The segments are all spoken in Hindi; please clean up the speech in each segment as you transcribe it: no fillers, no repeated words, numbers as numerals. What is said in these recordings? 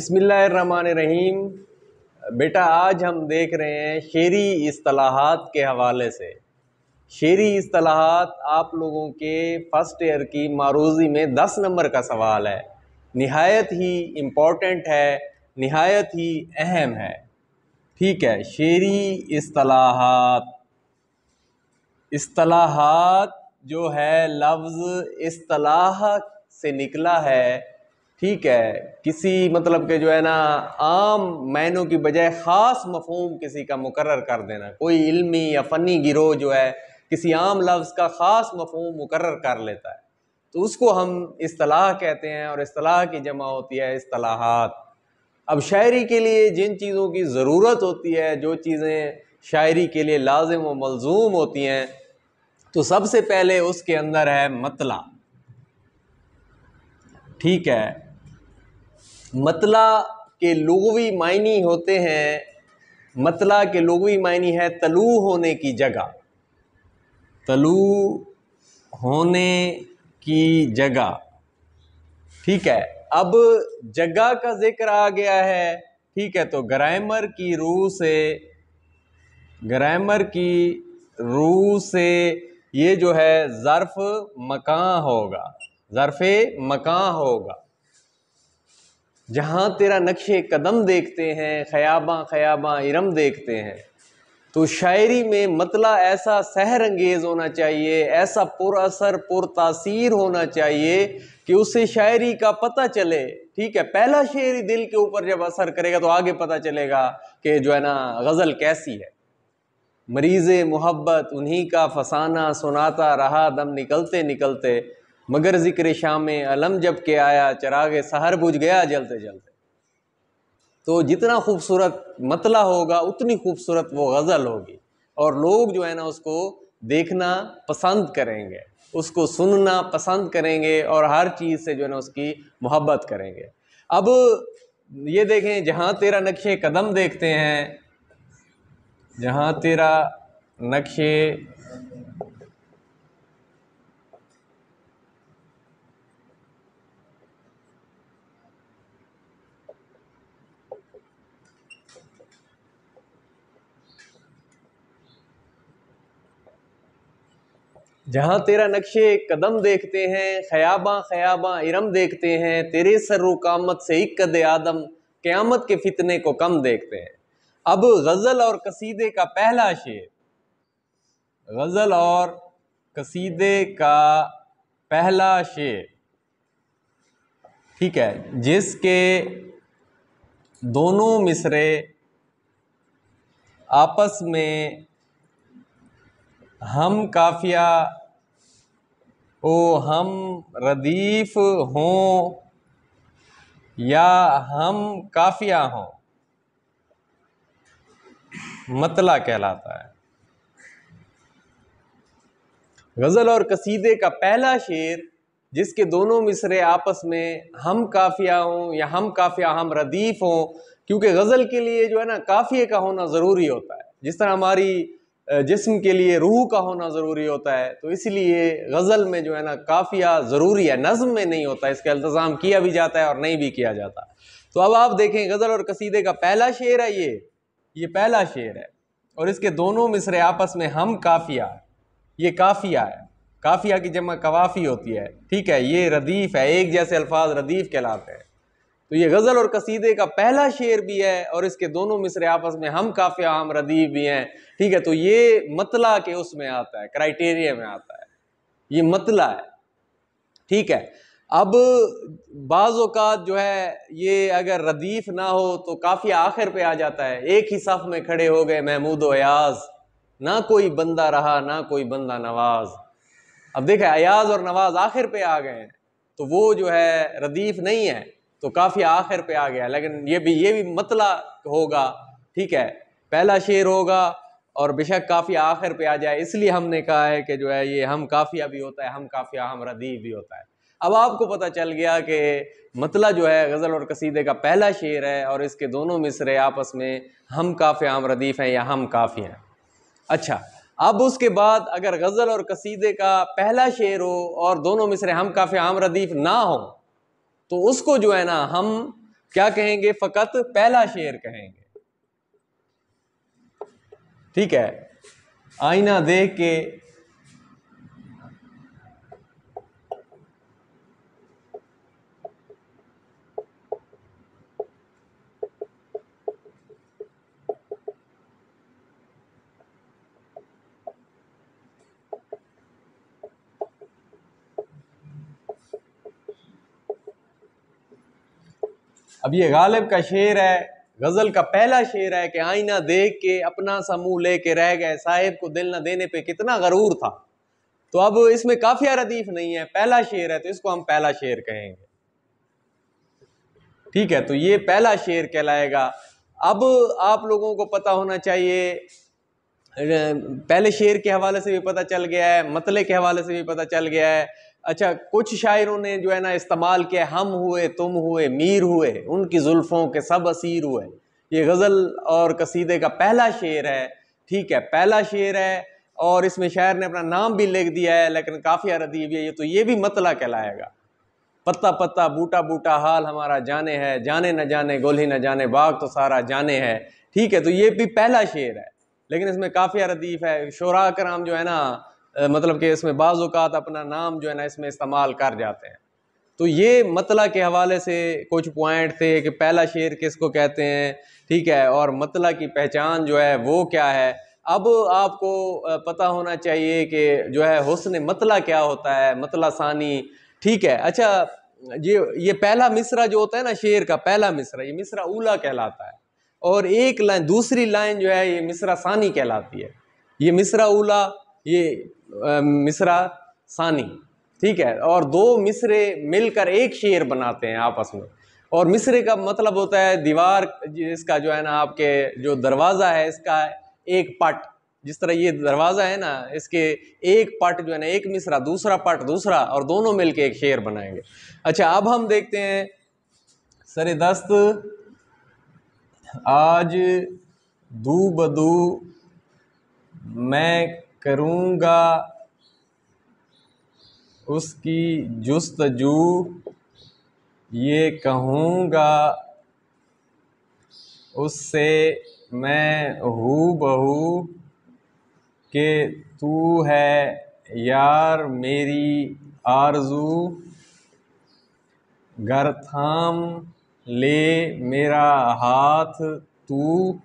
बिस्मिल्लाहिर्रहमानिर्रहीम। बेटा, आज हम देख रहे हैं शेरी इस्तिलाहात के हवाले से। शेरी इस्तिलाहात आप लोगों के फर्स्ट ईयर की मारूज़ी में 10 नंबर का सवाल है। निहायत ही इम्पोर्टेंट है, निहायत ही अहम है। ठीक है, शेरी इस्तिलाहात। इस्तिलाहात जो है लफ्ज़ इस्तिलाह से निकला है। ठीक है, किसी मतलब के जो है ना आम मायनों की बजाय ख़ास मफ़हूम किसी का मुकर्रर कर देना। कोई इल्मी या फ़नी गिरोह जो है किसी आम लफ्ज़ का ख़ास मफ़हूम मुकर्रर कर लेता है, तो उसको हम इस्तिलाह कहते हैं, और इस्तिलाह की जमा होती है इस्तिलाहात। अब शायरी के लिए जिन चीज़ों की ज़रूरत होती है, जो चीज़ें शायरी के लिए लाजिम व मलजूम होती हैं, तो सबसे पहले उसके अंदर है मतला। ठीक है, मतला के लुग़वी मायनी होते हैं, मतला के लुग़वी मायनी है तलू होने की जगह। तलू होने की जगह। ठीक है, अब जगह का जिक्र आ गया है। ठीक है, तो ग्रामर की रूह से ये जो है ज़र्फ़ मकान होगा, ज़र्फ़े मकान होगा। जहाँ तेरा नक्शे कदम देखते हैं, ख़याबां ख़याबां इरम देखते हैं। तो शायरी में मतला ऐसा सहर अंगेज़ होना चाहिए, ऐसा पुरअसर पुरतासीर होना चाहिए कि उससे शायरी का पता चले। ठीक है, पहला शेर ही दिल के ऊपर जब असर करेगा तो आगे पता चलेगा कि जो है ना गज़ल कैसी है। मरीज़े मोहब्बत उन्हीं का फसाना सुनाता रहा दम निकलते निकलते, मगर ज़िक्र शामे अलम जब के आया चरागे सहर बुझ गया जलते जलते। तो जितना खूबसूरत मतला होगा उतनी खूबसूरत वो गज़ल होगी, और लोग जो है ना उसको देखना पसंद करेंगे, उसको सुनना पसंद करेंगे, और हर चीज़ से जो है ना उसकी मोहब्बत करेंगे। अब ये देखें, जहाँ तेरा नक्शे कदम देखते हैं, जहाँ तेरा नक्शे जहाँ तेरा नक्शे कदम देखते हैं, ख़याबां ख़याबां इरम देखते हैं, तेरे सर्रुकामत से एक कद आदम क़यामत के फितने को कम देखते हैं। अब गज़ल और कसीदे का पहला शेर, गज़ल और कसीदे का पहला शेर, ठीक है, जिसके दोनों मिसरे आपस में हम काफिया ओ हम रदीफ हों या हम काफिया हों, मतला कहलाता है। गज़ल और कसीदे का पहला शेर जिसके दोनों मिसरे आपस में हम काफिया हों या हम काफिया हम रदीफ हों, क्योंकि गज़ल के लिए जो है ना काफिये का होना ज़रूरी होता है, जिस तरह हमारी जिस्म के लिए रूह का होना ज़रूरी होता है, तो इसलिए गज़ल में जो है ना काफिया ज़रूरी है, नज़्म में नहीं होता, इसका इल्तिज़ाम किया भी जाता है और नहीं भी किया जाता। तो अब आप देखें, गज़ल और कसीदे का पहला शेर है, ये पहला शेर है, और इसके दोनों मिसरे आपस में हम काफिया, ये काफिया है, काफिया की जमा कवाफी होती है। ठीक है, ये रदीफ है, एक जैसे अल्फाज रदीफ कहलाते हैं। तो ये गज़ल और कसीदे का पहला शेर भी है, और इसके दोनों मिसरे आपस में हम काफिया हम रदीफ भी हैं। ठीक है, तो ये मतला के उसमें आता है, क्राइटेरिया में आता है, ये मतला है। ठीक है, अब बाज़ औक़ात जो है ये अगर रदीफ ना हो तो काफिया आखिर पे आ जाता है। एक ही सफ़ में खड़े हो गए महमूद व अयाज़, ना कोई बंदा रहा ना कोई बंदा नवाज। अब देखें, अयाज और नवाज आखिर पे आ गए हैं, तो वो जो है रदीफ नहीं है, तो काफ़ी आखिर पे आ गया, लेकिन ये भी मतला होगा। ठीक है, पहला शेर होगा और बेशक काफ़ी आखिर पे आ जाए, इसलिए हमने कहा है कि जो है ये हम काफिया भी होता है, हम काफिया हम रदीफ भी होता है। अब आपको पता चल गया कि मतला जो है गज़ल और कसीदे का पहला शेर है, और इसके दोनों मिसरे आपस में हम काफिया हम रदीफ हैं या हम काफ़ी हैं। अच्छा, अब उसके बाद अगर गज़ल और कसीदे का पहला शेर हो और दोनों मिसरे हम काफिया हम रदीफ ना हो, तो उसको जो है ना हम क्या कहेंगे? फकत पहला शेर कहेंगे। ठीक है, आईना देख के अब ये गालिब का शेर है, गजल का पहला शेर है कि आईना देख के अपना सा मुंह लेके रह गए, साहिब को दिल न देने पे कितना गरूर था। तो अब इसमें काफिया रदीफ नहीं है, पहला शेर है तो इसको हम पहला शेर कहेंगे। ठीक है, तो ये पहला शेर कहलाएगा। अब आप लोगों को पता होना चाहिए, पहले शेर के हवाले से भी पता चल गया है, मतले के हवाले से भी पता चल गया है। अच्छा, कुछ शायरों ने जो है ना इस्तेमाल किया, हम हुए तुम हुए मीर हुए, उनकी जुल्फों के सब असीर हुए। ये गज़ल और कसीदे का पहला शेर है। ठीक है, पहला शेर है और इसमें शायर ने अपना नाम भी लिख दिया है, लेकिन काफिया रदीफ है, तो ये भी मतला कहलाएगा। पत्ता पत्ता बूटा बूटा हाल हमारा जाने है, जाने न जाने गुल ही न जाने बाग तो सारा जाने है। ठीक है, तो ये भी पहला शेर है, लेकिन इसमें काफिया रदीफ है। शोरा कराम जो है ना, मतलब कि इसमें बाज़ औक़ात अपना नाम जो है ना इसमें इस्तेमाल कर जाते हैं। तो ये मतला के हवाले से कुछ पॉइंट थे कि पहला शेर किसको कहते हैं। ठीक है, और मतला की पहचान जो है वो क्या है। अब आपको पता होना चाहिए कि जो है हुस्न मतला क्या होता है, मतला सानी। ठीक है, अच्छा, ये पहला मिसरा जो होता है ना शेर का पहला मिसरा, ये मिसरा ऊला कहलाता है, और एक लाइन दूसरी लाइन जो है ये मिसरा सानी कहलाती है। ये मिसरा ऊला, ये मिसरा सानी। ठीक है, और दो मिसरे मिलकर एक शेर बनाते हैं आपस में। और मिसरे का मतलब होता है दीवार, जिसका जो है ना आपके जो दरवाज़ा है इसका एक पट, जिस तरह ये दरवाज़ा है ना, इसके एक पट जो है ना, एक मिसरा दूसरा पट दूसरा, और दोनों मिलके एक शेर बनाएंगे। अच्छा, अब हम देखते हैं सरे दस्त आज दू बदू मैं करूँगा उसकी जुस्तजू, ये कहूँगा उससे मैं हूँ बहू कि तू है यार मेरी आरज़ू, घर थाम ले मेरा हाथ तू,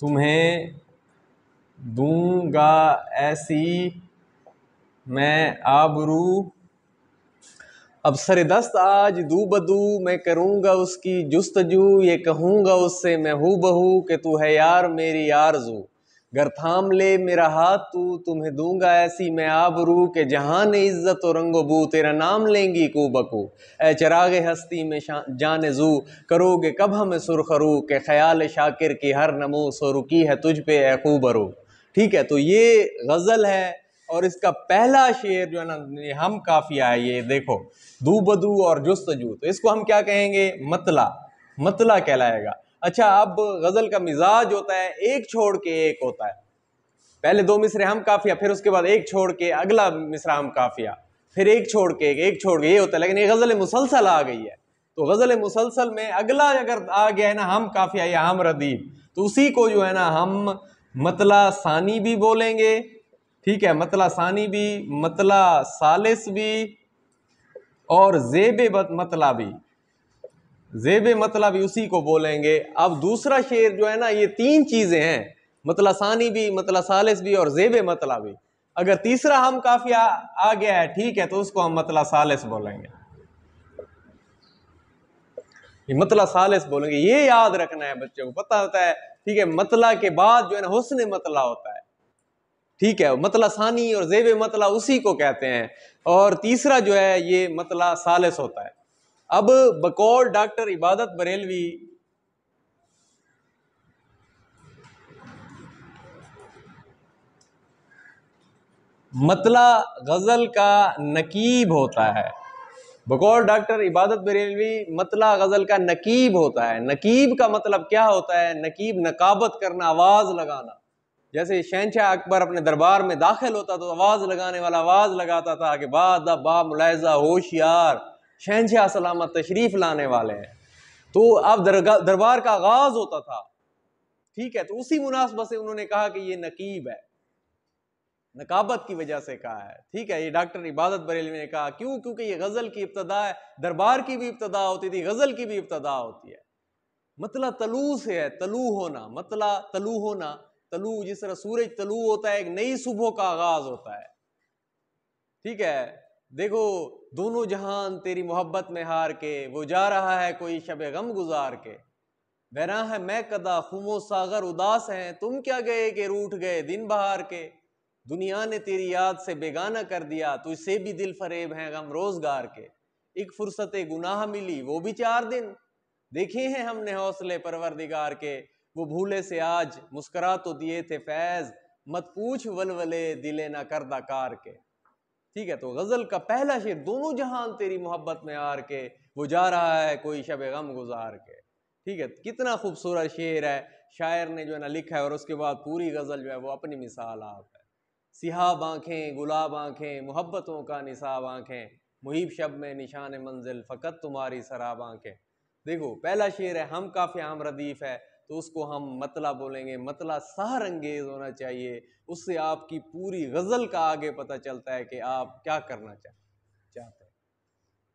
तुम्हें दूंगा ऐसी मैं आबरू। अब सरे दस्त आज दू बदू मैं करूँगा उसकी जुस्तजू, ये कहूँगा उससे मैं हूँ बहू कि तू है यार मेरी आरज़ू, घर थाम ले मेरा हाथ तू, तुम्हें दूंगा ऐसी मैं आबरू के जहान इज़्ज़त और रंगो बू, तेरा नाम लेंगी कू बकू, ए चिरागे हस्ती में जाने जू, करोगे कब हमें सुरखरू के ख्याल शाकिर की हर नमो सुरुकी है तुझ पे ए खूबरू। ठीक है, तो ये गज़ल है और इसका पहला शेर जो है ना, ये हम काफिया है। ये देखो, दू बदू और जुस्तजू, तो इसको हम क्या कहेंगे? मतला, मतला कहलाएगा। अच्छा, अब गजल का मिजाज होता है एक छोड़ के एक होता है। पहले दो मिसरे हम काफिया, फिर उसके बाद एक छोड़ के अगला मिसरा हम काफिया, फिर एक छोड़ के एक छोड़ के, ये होता है। लेकिन ये गजल मुसलसल आ गई है, तो गजल मुसलसल में अगला अगर आ गया है ना हम काफिया या हम रदीफ, तो उसी को जो है ना हम मतला सानी भी बोलेंगे। ठीक है, मतला सानी भी, मतला सालिस भी, और ज़ेबे मतला भी, ज़ेबे मतला भी उसी को बोलेंगे। अब दूसरा शेर जो है ना, ये तीन चीजें हैं, मतला सानी भी, मतला सालिस भी, और ज़ेबे मतला भी। अगर तीसरा हम काफिया आ गया है, ठीक है, तो उसको हम मतला सालिस बोलेंगे, ये मतला सालिस बोलेंगे। ये याद रखना है, बच्चों को पता होता है। ठीक है, मतला के बाद जो है ना हुस्न मतला होता है। ठीक है, मतला सानी और ज़ेबे मतला उसी को कहते हैं, और तीसरा जो है ये मतला सालिस होता है। अब बकौल डॉक्टर इबादत बरेलवी मतला गजल का नकीब होता है। बकौल डॉक्टर इबादत बरेलवी मतला गजल का नकीब होता है। नकीब का मतलब क्या होता है? नकीब नकाबत करना, आवाज लगाना। जैसे शहनशाह अकबर अपने दरबार में दाखिल होता तो आवाज लगाने वाला आवाज लगाता था कि बा मुलायजा होशियार, शहनशाह सलामत तशरीफ लाने वाले हैं। तो अब दरबार का आगाज होता था, ठीक है। तो उसी मुनासबत से उन्होंने कहा कि ये नकीब है, नकाबत की वजह से कहा है, ठीक है। ये डॉक्टर इबादत बरेलवी ने कहा, क्यों? क्योंकि ये गजल की इब्तदा है, दरबार की भी इब्तदा होती थी, गजल की भी इब्तदा होती है। मतला तलू से है, तलू होना, मतला तलू होना, तलू जिस तरह सूरज तलू होता है, एक नई सुबह का आगाज होता है, ठीक है। देखो, दोनों जहान तेरी मोहब्बत में हार के, वो जा रहा है कोई शबे गम गुजार के, बहरा है मैं कदा खुमो सागर उदास हैं, तुम क्या गए कि रूठ गए दिन बहार के, दुनिया ने तेरी याद से बेगाना कर दिया, तुझसे भी दिल फरेब हैं गम रोजगार के, एक फुर्सत गुनाह मिली वो भी 4 दिन, देखे हैं हमने हौसले परवरदिगार के, वो भूले से आज मुस्करा तो दिए थे फैज, मत पूछ वलवले दिले ना करदा कार के, ठीक है। तो गजल का पहला शेर, दोनों जहान तेरी मोहब्बत में हार के, वो जा रहा है कोई शबे गम गुजार के, ठीक है। कितना खूबसूरत शेर है, शायर ने जो है ना लिखा है, और उसके बाद पूरी गजल जो है वो अपनी मिसाल आप है। सिहाब आंखें गुलाब आंखें, मोहब्बतों का निसाब आंखें, मुहीब शब में निशान मंजिल फ़कत तुम्हारी शराब आंखें। देखो, पहला शेर है हम काफ़िया हम रदीफ़ है, तो उसको हम मतला बोलेंगे, मतला सहर अंगेज होना चाहिए, उससे आपकी पूरी गज़ल का आगे पता चलता है कि आप क्या करना चाहते हैं।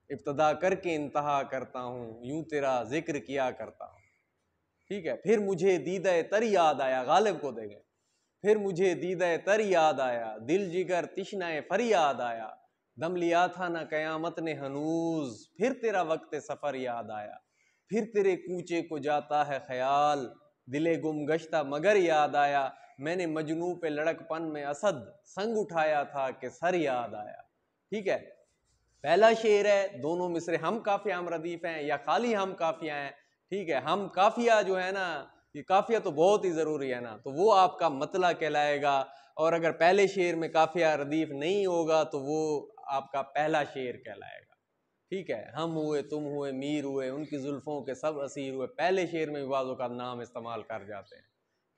इब्तदा करके इंतहा करता हूँ, यूं तेरा जिक्र किया करता हूँ, ठीक है। फिर मुझे दीदा तर याद आया, गालिब को देंगे, फिर मुझे दीदा तर याद आया, दिल जिगर तिश्नाए फरियाद आया, दम लिया था ना कयामत ने हनूज, फिर तेरा वक्त सफ़र याद आया, फिर तेरे कूचे को जाता है ख्याल, दिले गुम गश्ता मगर याद आया, मैंने मजनू पे लड़कपन में असद संग उठाया था कि सर याद आया, ठीक है। पहला शेर है, दोनों मिसरे हम काफिया हम रदीफ हैं या खाली हम काफिया हैं, ठीक है। हम काफिया जो है ना, ये काफिया तो बहुत ही जरूरी है ना, तो वो आपका मतला कहलाएगा। और अगर पहले शेर में काफिया रदीफ नहीं होगा तो वो आपका पहला शेर कहलाएगा, ठीक है। हम हुए, तुम हुए, मीर हुए, उनकी जुल्फों के सब असीर हुए, पहले शेर में वाजों का नाम इस्तेमाल कर जाते हैं,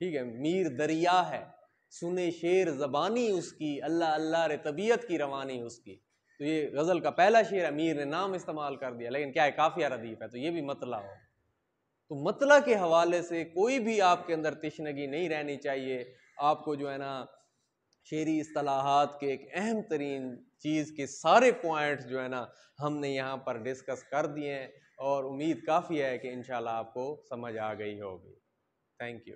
ठीक है। मीर दरिया है, सुने शेर जबानी उसकी, अल्लाह अल्लाह रे तबीयत की रवानी उसकी। तो ये गजल का पहला शेर है, मीर ने नाम इस्तेमाल कर दिया, लेकिन क्या है, काफिया रदीफ है, तो ये भी मतला हो। तो मतला के हवाले से कोई भी आपके अंदर तिश्नगी नहीं रहनी चाहिए। आपको जो है ना, शेरी इस्तिलाहात के एक अहम तरीन चीज़ के सारे पॉइंट्स जो है ना हमने यहाँ पर डिस्कस कर दिए हैं, और उम्मीद काफ़ी है कि इंशाल्लाह आपको समझ आ गई होगी। Thank you.